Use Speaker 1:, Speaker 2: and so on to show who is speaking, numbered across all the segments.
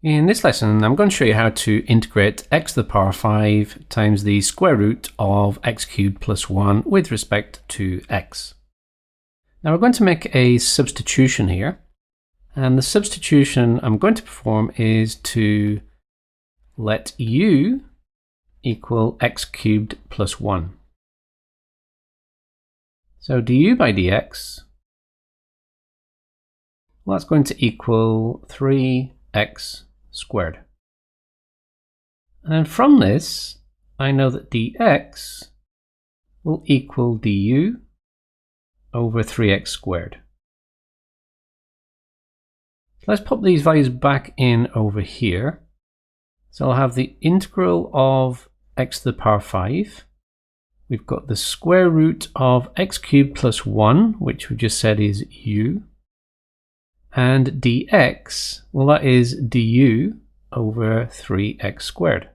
Speaker 1: In this lesson, I'm going to show you how to integrate x to the power 5 times the square root of x cubed plus 1 with respect to x. Now we're going to make a substitution here, and the substitution I'm going to perform is to let u equal x cubed plus 1. So du by dx, well, that's going to equal 3x squared. And then from this, I know that dx will equal du over 3x squared. So let's pop these values back in over here. So I'll have the integral of x to the power 5. We've got the square root of x cubed plus 1, which we just said is u. And dx, well, that is du over 3x squared.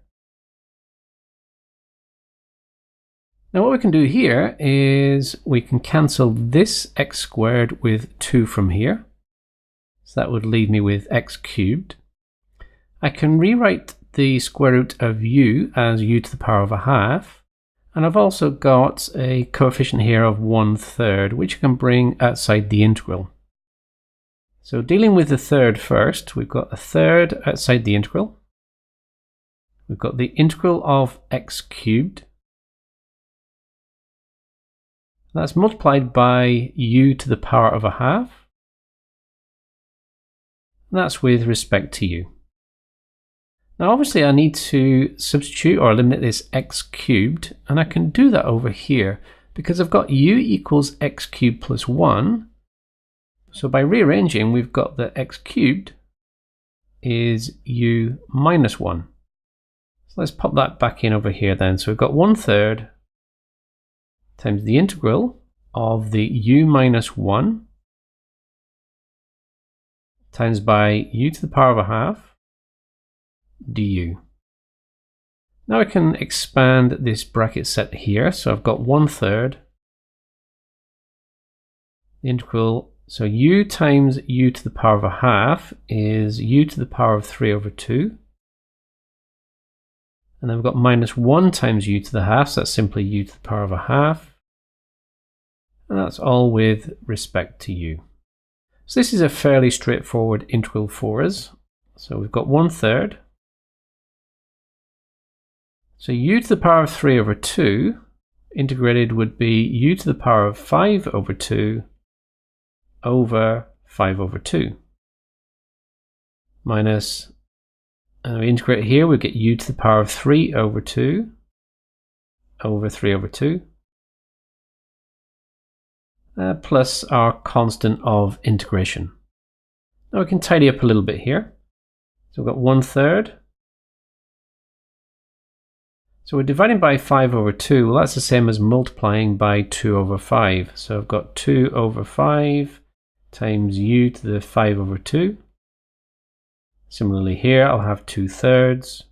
Speaker 1: Now what we can do here is we can cancel this x squared with 2 from here. So that would leave me with x cubed. I can rewrite the square root of u as u to the power of a half. And I've also got a coefficient here of 1/3, which I can bring outside the integral. So dealing with the third first, we've got a third outside the integral. We've got the integral of x cubed. That's multiplied by u to the power of a half. And that's with respect to u. Now obviously I need to substitute or eliminate this x cubed, and I can do that over here because I've got u equals x cubed plus 1. So by rearranging, we've got that x cubed is u minus 1. So let's pop that back in over here then. So we've got 1/3 times the integral of the u minus 1 times by u to the power of a half du. Now I can expand this bracket set here. So I've got 1/3 the integral. So u times u to the power of a half is u to the power of 3 over 2. And then we've got minus 1 times u to the half, so that's simply u to the power of a half. And that's all with respect to u. So this is a fairly straightforward integral for us. So we've got 1/3. So u to the power of 3 over 2 integrated would be u to the power of 5 over 2 over 5 over 2 minus, and we integrate here, we get u to the power of 3 over 2 over 3 over 2 plus our constant of integration. Now we can tidy up a little bit here. So we've got 1/3. So we're dividing by 5 over 2. Well, that's the same as multiplying by 2 over 5. So I've got 2 over 5 times u to the 5 over 2. Similarly here, I'll have 2/3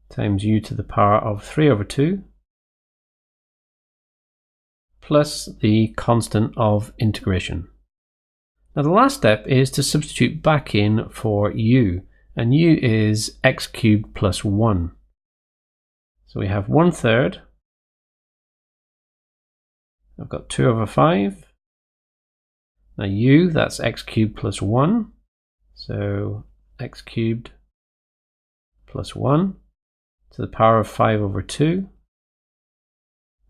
Speaker 1: times u to the power of 3 over 2 plus the constant of integration. Now the last step is to substitute back in for u, and u is x cubed plus 1. So we have 1/3. I've got 2 over 5. Now u, that's x cubed plus 1. So x cubed plus 1 to the power of 5 over 2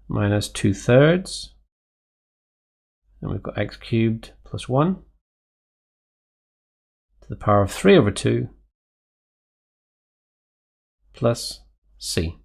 Speaker 1: minus 2/3. And we've got x cubed plus 1 to the power of 3 over 2 plus c.